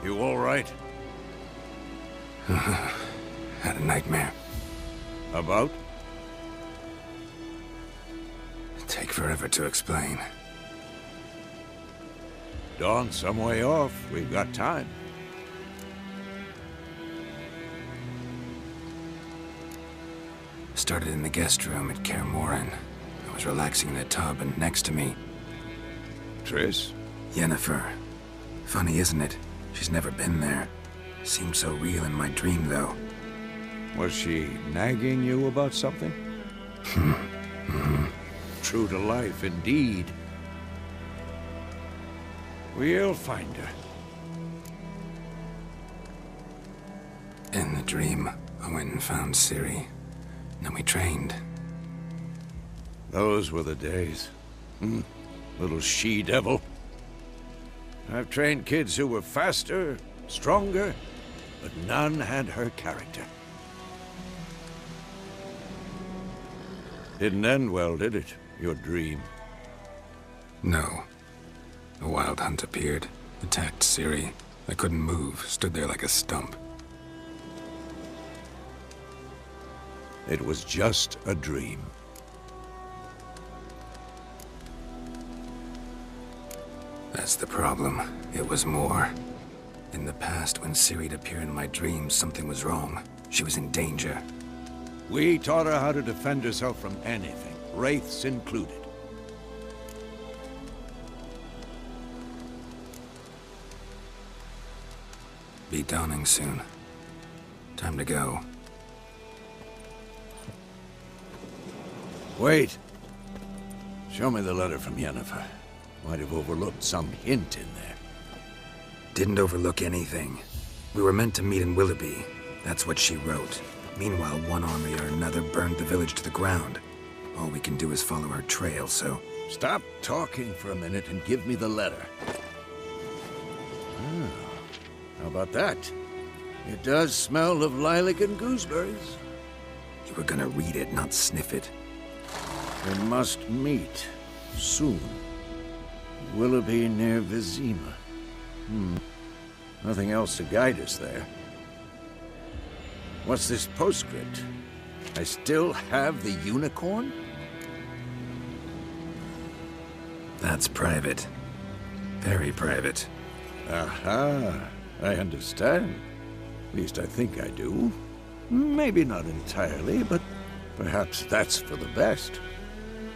You all right? Had a nightmare. About? Take forever to explain. Dawn's some way off. We've got time. Started in the guest room at Kaer Morhen. I was relaxing in the tub, and next to me, Triss? Yennefer. Funny, isn't it? She's never been there. Seemed so real in my dream, though. Was she nagging you about something? True to life, indeed. We'll find her. In the dream, I went and found Ciri. Then we trained. Those were the days. Little she-devil. I've trained kids who were faster, stronger, but none had her character. Didn't end well, did it? Your dream? No. A wild hunt appeared, attacked Ciri. I couldn't move, stood there like a stump. It was just a dream. That's the problem. It was more. In the past, when Ciri'd appear in my dreams, something was wrong. She was in danger. We taught her how to defend herself from anything, wraiths included. Be dawning soon. Time to go. Wait. Show me the letter from Yennefer. Might have overlooked some hint in there. Didn't overlook anything. We were meant to meet in Willoughby. That's what she wrote. Meanwhile, one army or another burned the village to the ground. All we can do is follow her trail, so... Stop talking for a minute and give me the letter. How about that? It does smell of lilac and gooseberries. You were gonna read it, not sniff it. We must meet. Soon. Willoughby near Vizima. Nothing else to guide us there. What's this postscript? I still have the unicorn? That's private. Very private. Aha. I understand. At least I think I do. Maybe not entirely, but perhaps that's for the best.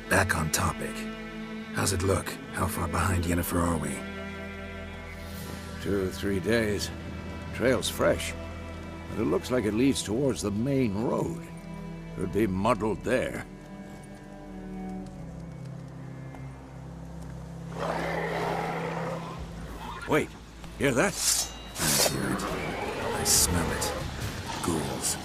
Back on topic. How's it look? How far behind Yennefer are we? 2 or 3 days. Trail's fresh. But it looks like it leads towards the main road. Could be muddled there. Wait, hear that? I hear it. I smell it. Ghouls.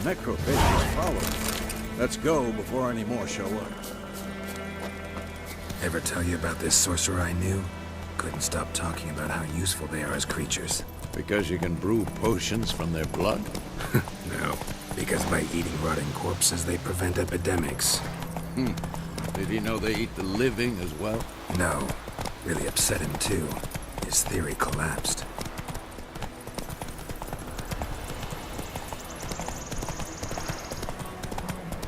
Necrophages follow. Let's go before any more show up. Ever tell you about this sorcerer I knew? Couldn't stop talking about how useful they are as creatures. Because you can brew potions from their blood? No, because by eating rotting corpses, they prevent epidemics. Did he know they eat the living as well? No. Really upset him, too. His theory collapsed.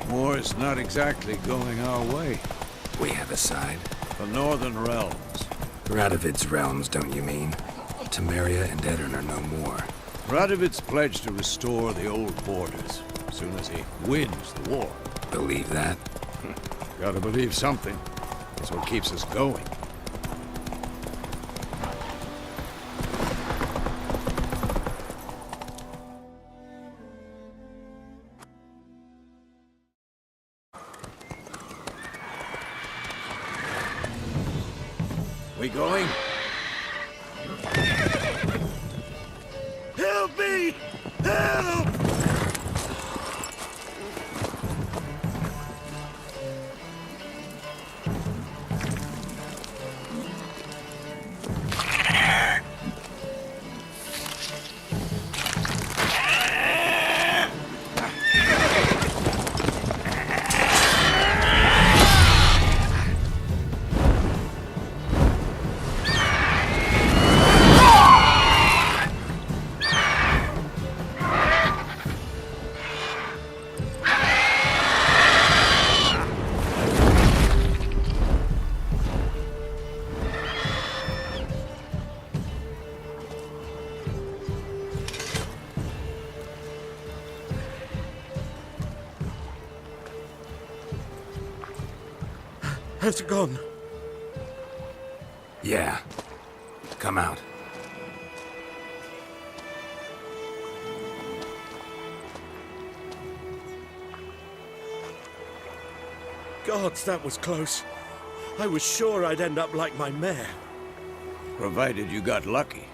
War's not exactly going our way. We have a side. The Northern Realms. Radovid's realms, don't you mean? Temeria and Edirn are no more. Radovid's pledged to restore the old borders as soon as he wins the war. Believe that? Gotta believe something. That's what keeps us going. We going? Help me! Help! Has it gone? Yeah. Come out. Gods, that was close. I was sure I'd end up like my mare. Provided you got lucky.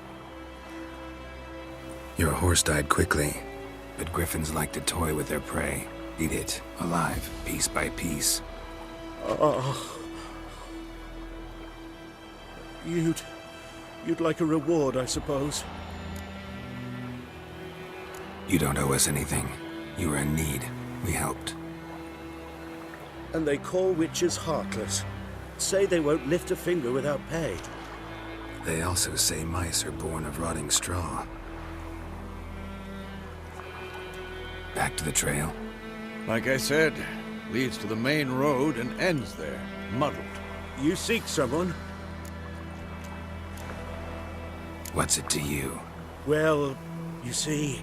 Your horse died quickly, but griffins like to toy with their prey. Eat it, alive, piece by piece. Oh. You'd like a reward, I suppose. You don't owe us anything. You were in need. We helped. And they call witches heartless. Say they won't lift a finger without pay. They also say mice are born of rotting straw. Back to the trail. Like I said, leads to the main road and ends there, muddled. You seek someone? What's it to you? Well, you see,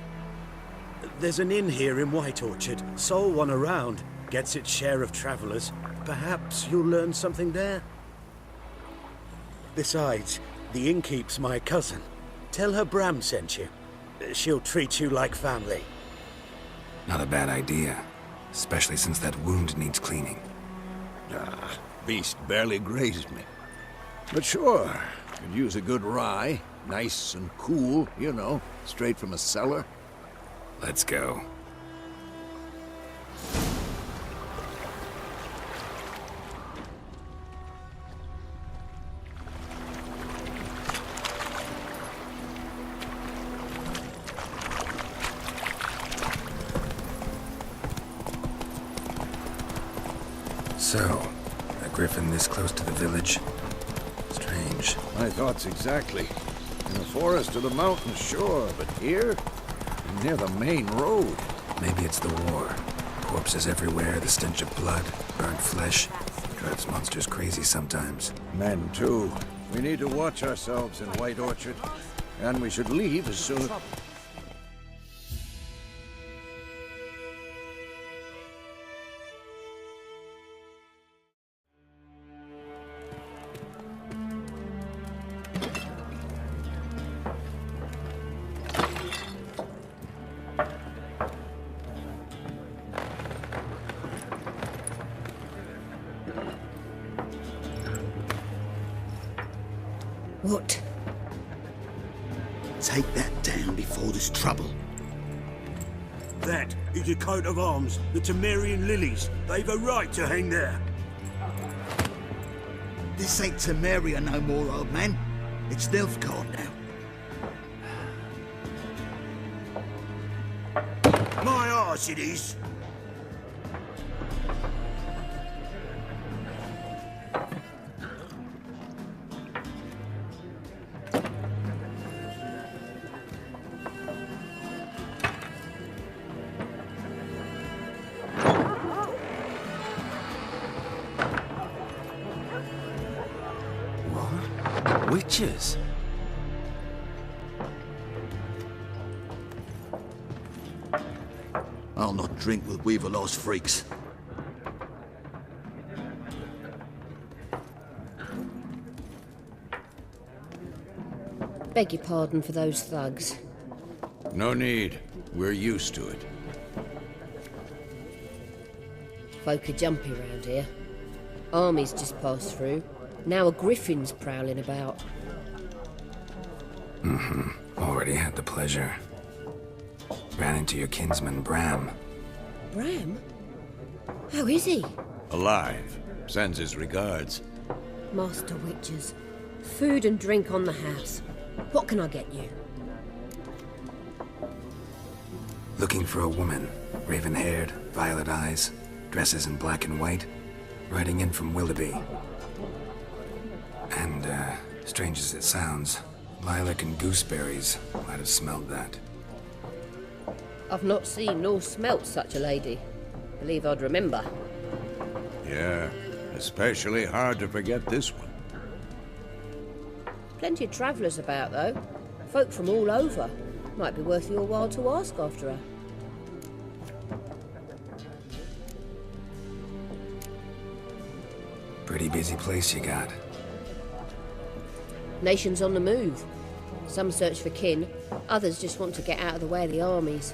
there's an inn here in White Orchard. Sole one around. Gets its share of travelers. Perhaps you'll learn something there? Besides, the innkeep's my cousin. Tell her Bram sent you. She'll treat you like family. Not a bad idea. Especially since that wound needs cleaning. Ah, beast barely grazed me. But sure, could use a good rye. Nice and cool, you know, straight from a cellar. Let's go. So, a griffin this close to the village? Strange. My thoughts exactly. In the forest or the mountains, sure, but here? Near the main road. Maybe it's the war. Corpses everywhere, the stench of blood, burnt flesh. Drives monsters crazy sometimes. Men, too. We need to watch ourselves in White Orchard. And we should leave as soon... What? Take that down before there's trouble. That is a coat of arms, the Temerian lilies. They've a right to hang there. This ain't Temeria no more, old man. It's Nilfgaard now. My arse it is. Witches? I'll not drink with Weaverlaw's freaks. Beg your pardon for those thugs. No need. We're used to it. Folk are jumpy round here. Armies just passed through. Now a griffin's prowling about. Already had the pleasure. Ran into your kinsman, Bram. Bram? How is he? Alive. Sends his regards. Master Witchers. Food and drink on the house. What can I get you? Looking for a woman. Raven-haired, violet eyes, dresses in black and white. Riding in from Willoughby. And, strange as it sounds, lilac and gooseberries might have smelled that. I've not seen nor smelt such a lady. Believe I'd remember. Yeah, especially hard to forget this one. Plenty of travellers about, though. Folk from all over. Might be worth your while to ask after her. Pretty busy place you got. Nations on the move. Some search for kin, others just want to get out of the way of the armies.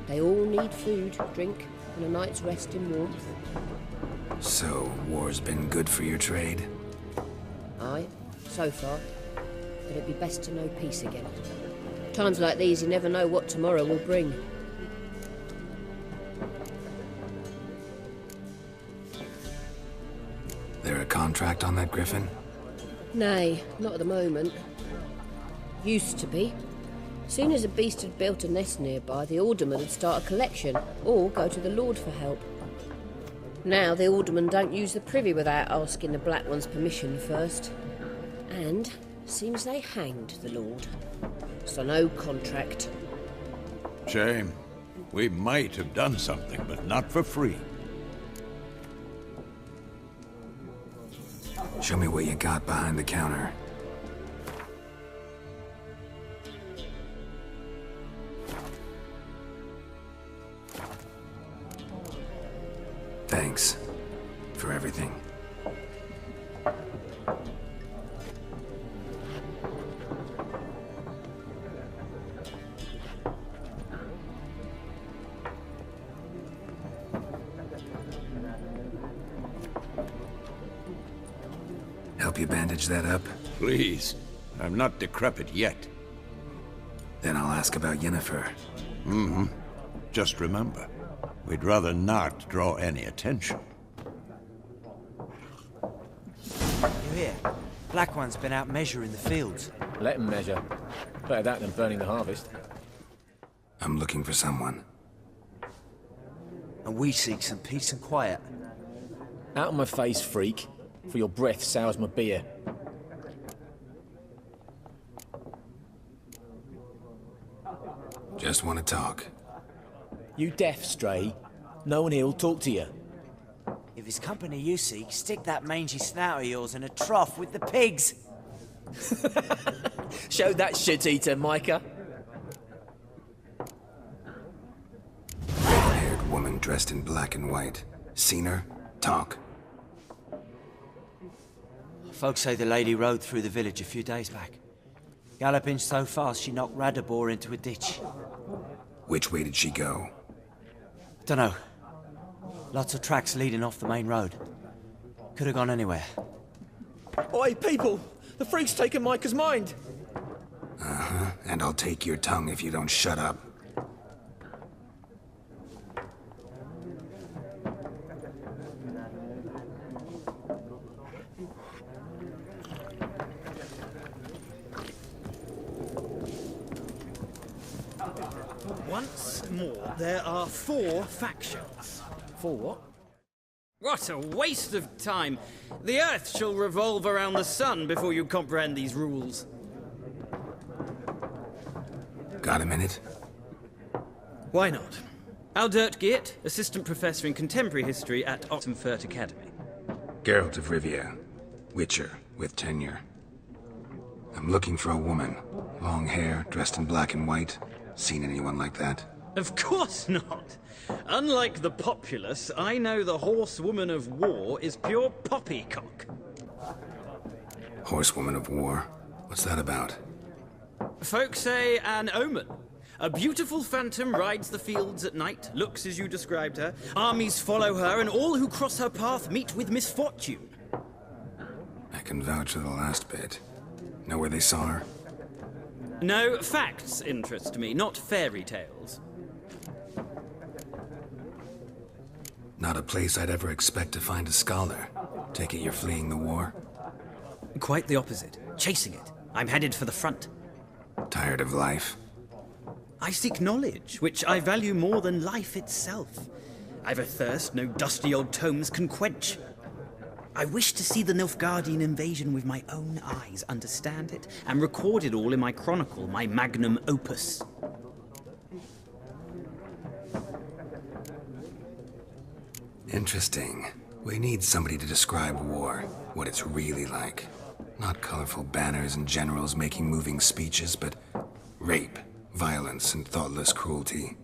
They all need food, drink, and a night's rest in warmth. So, war's been good for your trade? Aye, so far. But it'd be best to know peace again. Times like these, you never know what tomorrow will bring. There a contract on that griffin? Nay, not at the moment. Used to be. Soon as a beast had built a nest nearby, the alderman would start a collection, or go to the Lord for help. Now the aldermen don't use the privy without asking the Black One's permission first. And seems they hanged the Lord. So no contract. Shame. We might have done something, but not for free. Show me what you got behind the counter. Thanks for everything. Help you bandage that up? Please. I'm not decrepit yet. Then I'll ask about Yennefer. Just remember, we'd rather not draw any attention. You hear? Black One's been out measuring the fields. Let him measure. Better that than burning the harvest. I'm looking for someone. And we seek some peace and quiet. Out of my face, freak. For your breath sours my beer. Just want to talk. You deaf, stray. No one here'll talk to you. If it's company you seek, stick that mangy snout of yours in a trough with the pigs. Show that shit-eater, Micah. Red-haired woman dressed in black and white. Seen her? Talk. Folks say the lady rode through the village a few days back. Galloping so fast she knocked Radabor into a ditch. Which way did she go? Dunno. Lots of tracks leading off the main road. Could have gone anywhere. Oi, people! The freak's taken Micah's mind! And I'll take your tongue if you don't shut up. Once more, there are 4 factions. For what? What a waste of time! The Earth shall revolve around the sun before you comprehend these rules. Got a minute? Why not? Aldert Geert, Assistant Professor in Contemporary History at Oxenfurt Academy. Geralt of Rivia. Witcher, with tenure. I'm looking for a woman. Long hair, dressed in black and white. Seen anyone like that? Of course not! Unlike the populace, I know the horsewoman of war is pure poppycock. Horsewoman of War? What's that about? Folk say an omen. A beautiful phantom rides the fields at night, looks as you described her. Armies follow her, and all who cross her path meet with misfortune. I can vouch for the last bit. Know where they saw her? No, facts interest me, not fairy tales. Not a place I'd ever expect to find a scholar. Take it you're fleeing the war? Quite the opposite. Chasing it. I'm headed for the front. Tired of life? I seek knowledge, which I value more than life itself. I've a thirst no dusty old tomes can quench. I wish to see the Nilfgaardian invasion with my own eyes, understand it, and record it all in my chronicle, my magnum opus. Interesting. We need somebody to describe war, what it's really like. Not colorful banners and generals making moving speeches, but rape, violence, and thoughtless cruelty.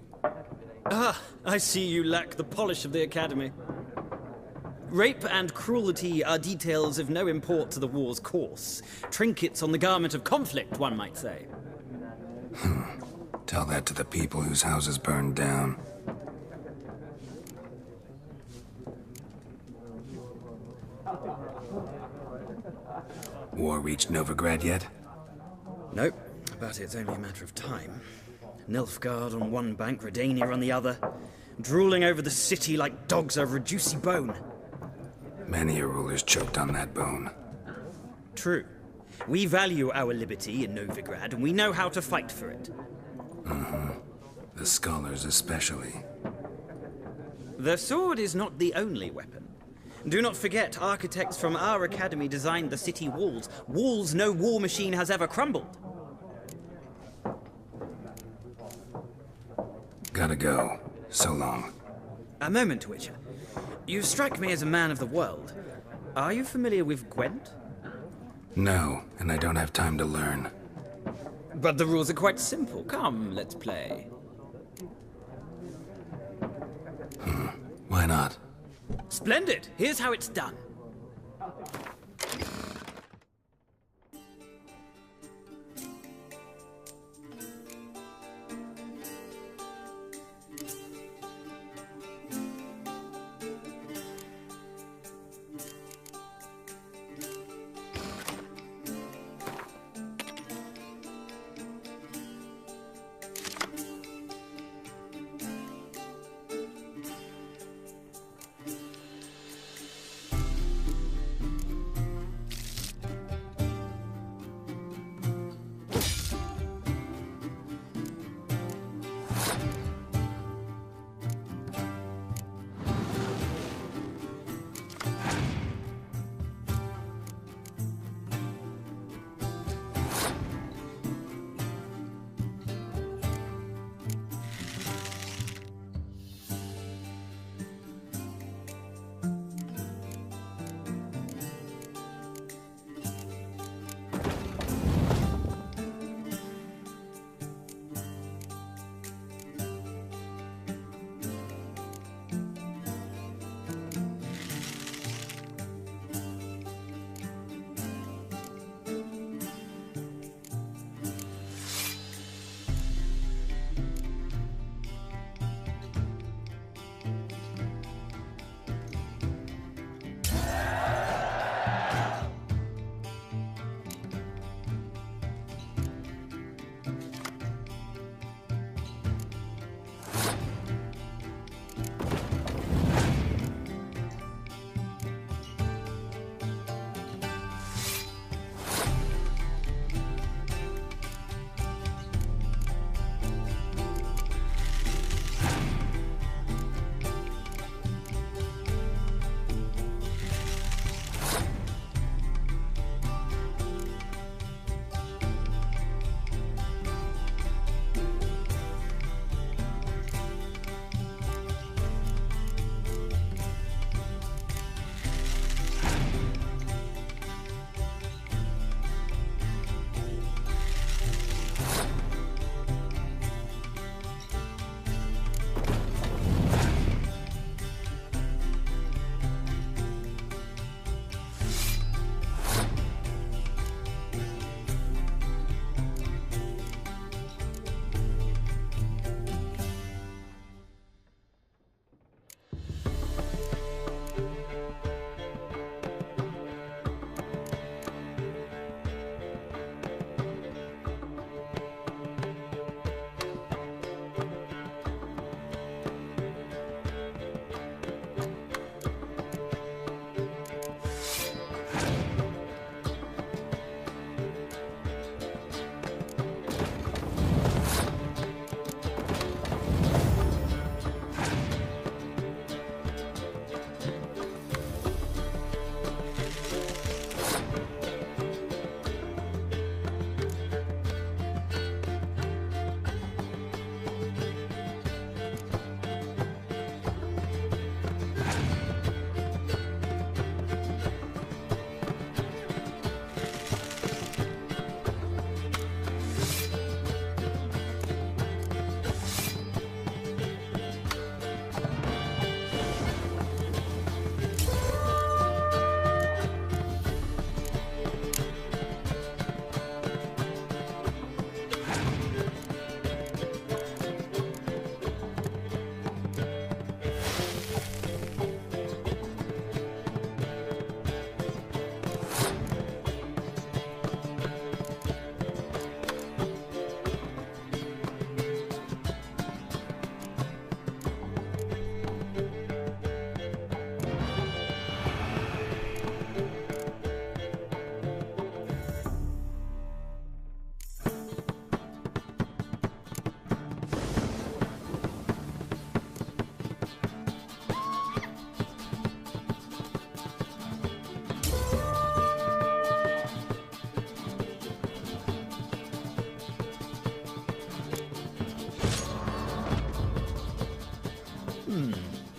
Ah, I see you lack the polish of the Academy. Rape and cruelty are details of no import to the war's course. Trinkets on the garment of conflict, one might say. Tell that to the people whose houses burned down. War reached Novigrad yet? Nope, but it's only a matter of time. Nilfgaard on one bank, Redania on the other, drooling over the city like dogs over a juicy bone. Many a ruler's choked on that bone. True. We value our liberty in Novigrad, and we know how to fight for it. The scholars especially. The sword is not the only weapon. Do not forget, architects from our academy designed the city walls. Walls no war machine has ever crumbled. Gotta go. So long. A moment, Witcher. You strike me as a man of the world. Are you familiar with Gwent? No, and I don't have time to learn. But the rules are quite simple. Come, let's play. Why not? Splendid! Here's how it's done.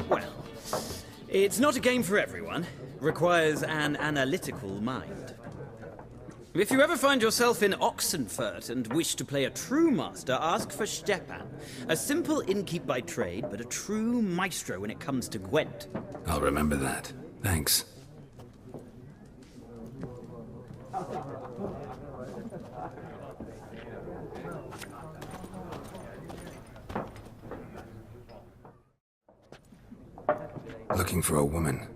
Well, it's not a game for everyone. Requires an analytical mind. If you ever find yourself in Oxenfurt and wish to play a true master, ask for Stepan. A simple innkeep by trade, but a true maestro when it comes to Gwent. I'll remember that. Thanks. Looking for a woman.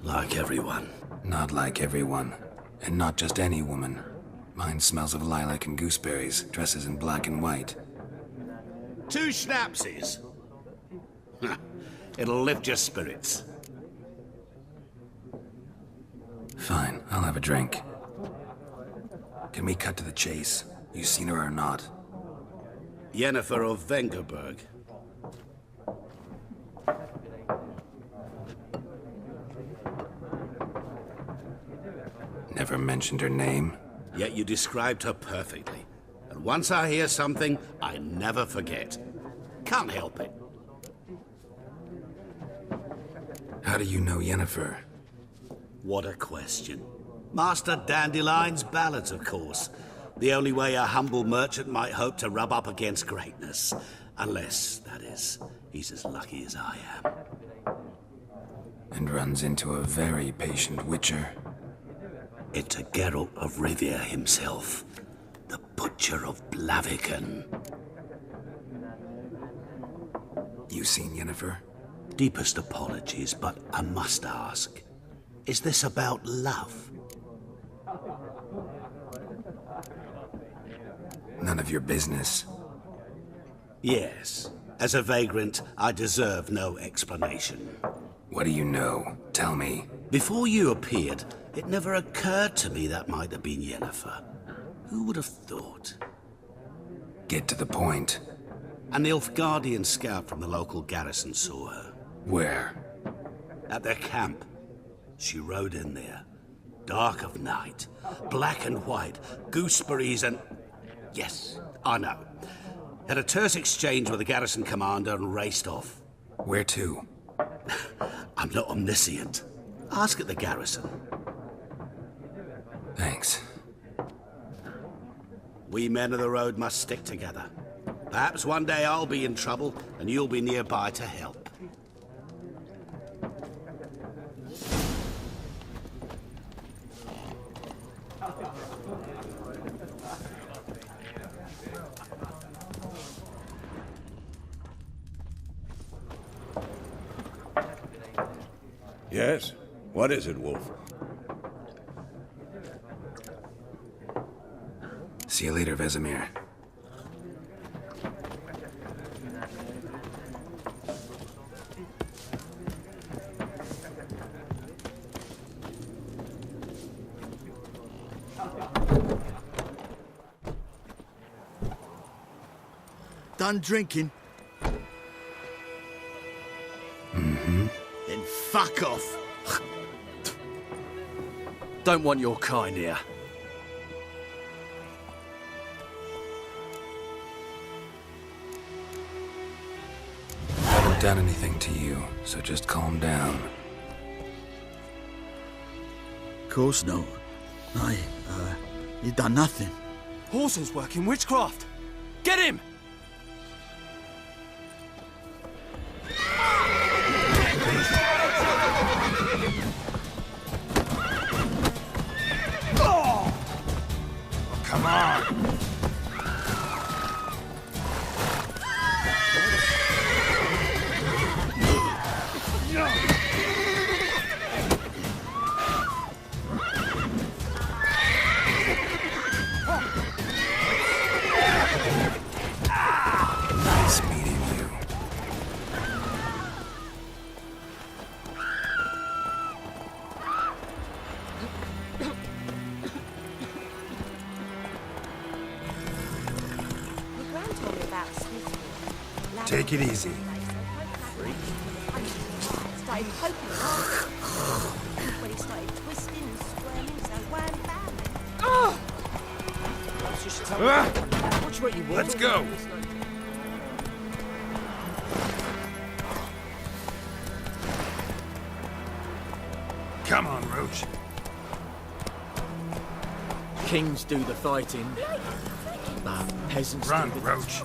Like everyone. Not like everyone. And not just any woman. Mine smells of lilac and gooseberries, dresses in black and white. 2 schnapsies. It'll lift your spirits. Fine, I'll have a drink. Can we cut to the chase? You seen her or not? Yennefer of Vengerberg. Never mentioned her name. Yet you described her perfectly. And once I hear something, I never forget. Can't help it. How do you know Yennefer? What a question. Master Dandelion's ballads, of course. The only way a humble merchant might hope to rub up against greatness. Unless, that is, he's as lucky as I am. And runs into a very patient witcher. It's a Geralt of Rivia himself. The Butcher of Blaviken. You seen Yennefer? Deepest apologies, but I must ask. Is this about love? None of your business. Yes. As a vagrant, I deserve no explanation. What do you know? Tell me. Before you appeared, it never occurred to me that might have been Yennefer. Who would have thought? Get to the point. An Nilfgaardian scout from the local garrison saw her. Where? At their camp. She rode in there. Dark of night. Black and white. Gooseberries and... Yes, I know. Had a terse exchange with the garrison commander and raced off. Where to? I'm not omniscient. Ask at the garrison. Thanks. We men of the road must stick together. Perhaps one day I'll be in trouble and you'll be nearby to help. Yes? What is it, Wolf? See you later, Vesemir. Done drinking? Mm-hmm. Then fuck off. Don't want your kind here. I haven't done anything to you, so just calm down. Of course not. You done nothing. Horses working witchcraft. Get him! Come on! Nice meeting you. Take it easy. Started poking when he started twisting and squirming, so wham bam. Let's go. Come on, Roach. Kings do the fighting, but peasants Run, do the... Roach.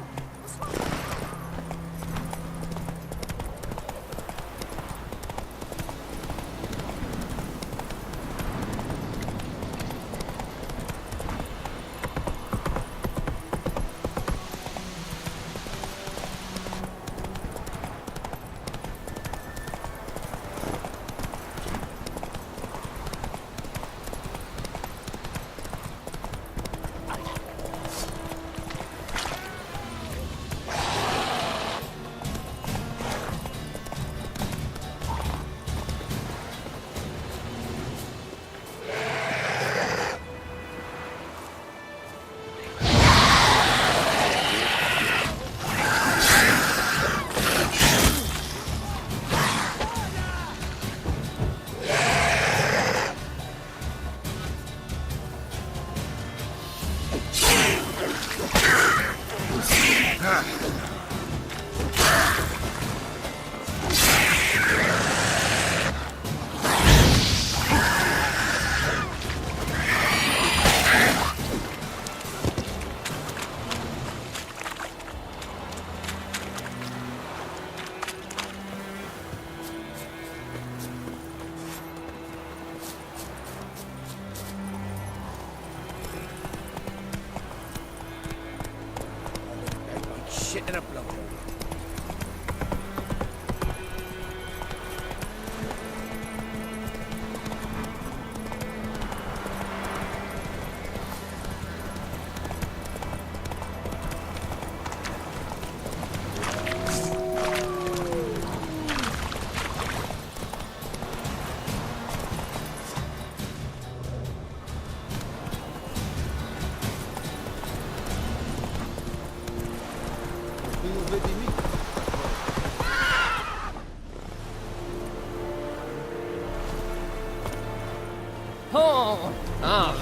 Shit in a blowhole. Oh! Ah!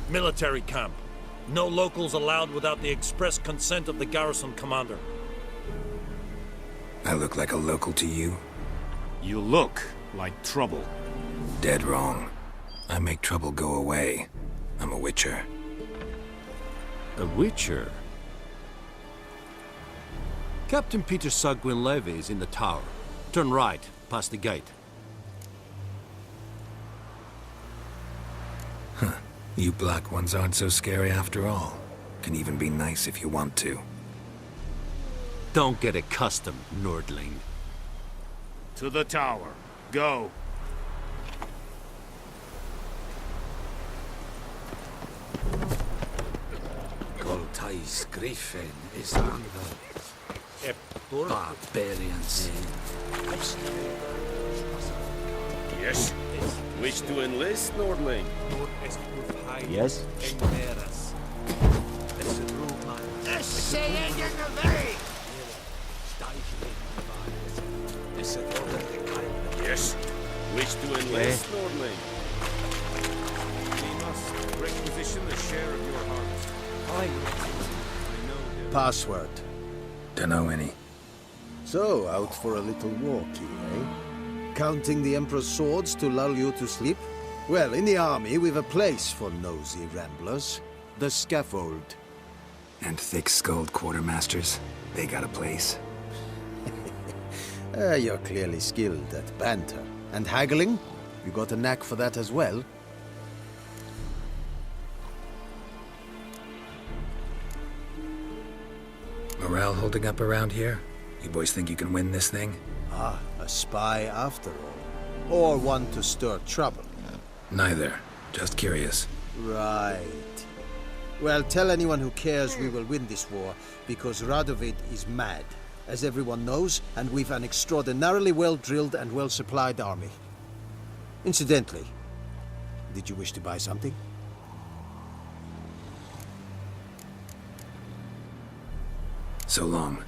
Military camp. No locals allowed without the express consent of the garrison commander. I look like a local to you? You look like trouble. Dead wrong. I make trouble go away. I'm a witcher. A witcher? Captain Peter Sagwin Levy is in the tower. Turn right, past the gate. Huh. You black ones aren't so scary after all. Can even be nice if you want to. Don't get accustomed, Nordling. To the tower. Go. Goltais Griffin is on the barbarians. Yes. Wish to enlist, Nordling? Yes? Yes. Wish to enlist, Nordling? We must requisition the share of your harvest. Password. Dunno any. So, out for a little walkie, eh? Counting the Emperor's swords to lull you to sleep? Well, in the army, we've a place for nosy ramblers. The scaffold. And thick-skulled quartermasters. They got a place. You're clearly skilled at banter. And haggling? You got a knack for that as well? Morale holding up around here? You boys think you can win this thing? Ah, a spy after all. Or one to stir trouble. Neither. Just curious. Right. Well, tell anyone who cares we will win this war, because Radovid is mad, as everyone knows, and we've an extraordinarily well-drilled and well-supplied army. Incidentally, did you wish to buy something? So long.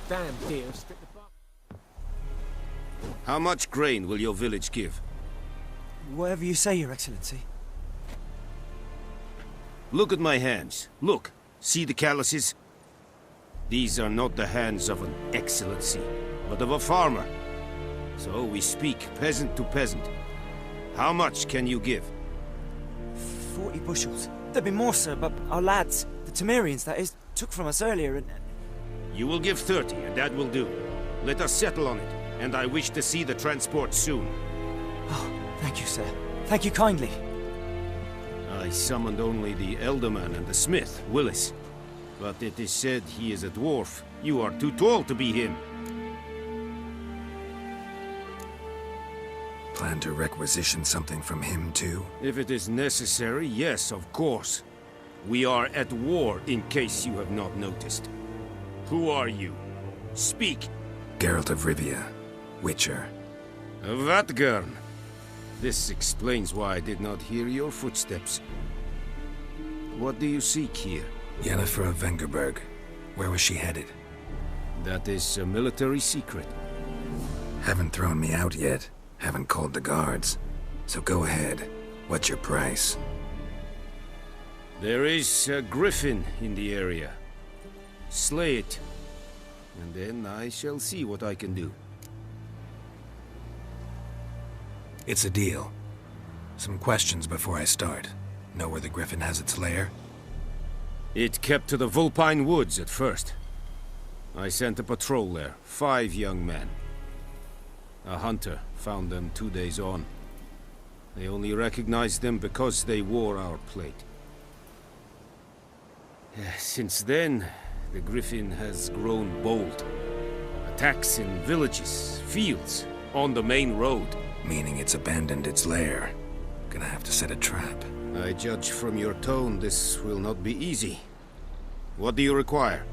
Damn dear, stick the How much grain will your village give? Whatever you say, Your Excellency. Look at my hands. Look. See the calluses? These are not the hands of an excellency, but of a farmer. So we speak peasant to peasant. How much can you give? 40 bushels. There'd be more, sir, but our lads, the Temerians, that is, took from us earlier and... You will give 30, and that will do. Let us settle on it, and I wish to see the transport soon. Oh, thank you, sir. Thank you kindly. I summoned only the Elderman and the smith, Willis. But it is said he is a dwarf. You are too tall to be him. Plan to requisition something from him, too? If it is necessary, yes, of course. We are at war, in case you have not noticed. Who are you? Speak. Geralt of Rivia, Witcher. Vatgern. This explains why I did not hear your footsteps. What do you seek here? Yennefer of Vengerberg. Where was she headed? That is a military secret. Haven't thrown me out yet. Haven't called the guards. So go ahead. What's your price? There is a griffin in the area. Slay it. And then I shall see what I can do. It's a deal. Some questions before I start. Know where the griffin has its lair? It kept to the Vulpine Woods at first. I sent a patrol there, 5 young men. A hunter found them 2 days on. They only recognized them because they wore our plate. Since then, the griffin has grown bold. Attacks in villages, fields, on the main road. Meaning it's abandoned its lair. Gonna have to set a trap. I judge from your tone this will not be easy. What do you require?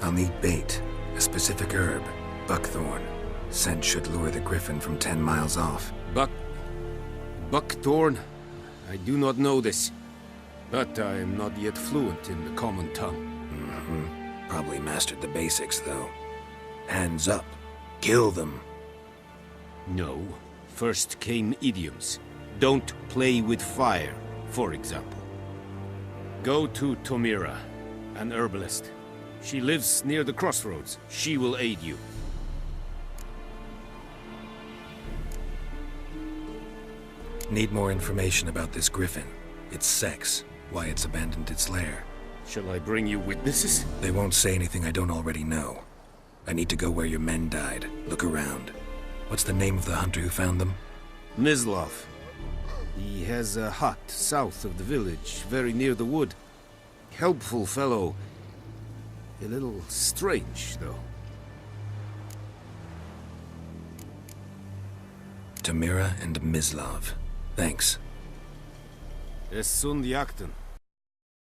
I'll need bait. A specific herb. Buckthorn. Scent should lure the griffin from 10 miles off. Buckthorn? I do not know this. But I am not yet fluent in the common tongue. Probably mastered the basics, though. Hands up. Kill them. No. First came idioms. Don't play with fire, for example. Go to Tomira, an herbalist. She lives near the crossroads. She will aid you. Need more information about this griffin. Its sex. Why it's abandoned its lair. Shall I bring you witnesses? They won't say anything I don't already know. I need to go where your men died. Look around. What's the name of the hunter who found them? Mislav. He has a hut south of the village, very near the wood. Helpful fellow. A little strange, though. Tomira and Mislav. Thanks. Es sund jakten.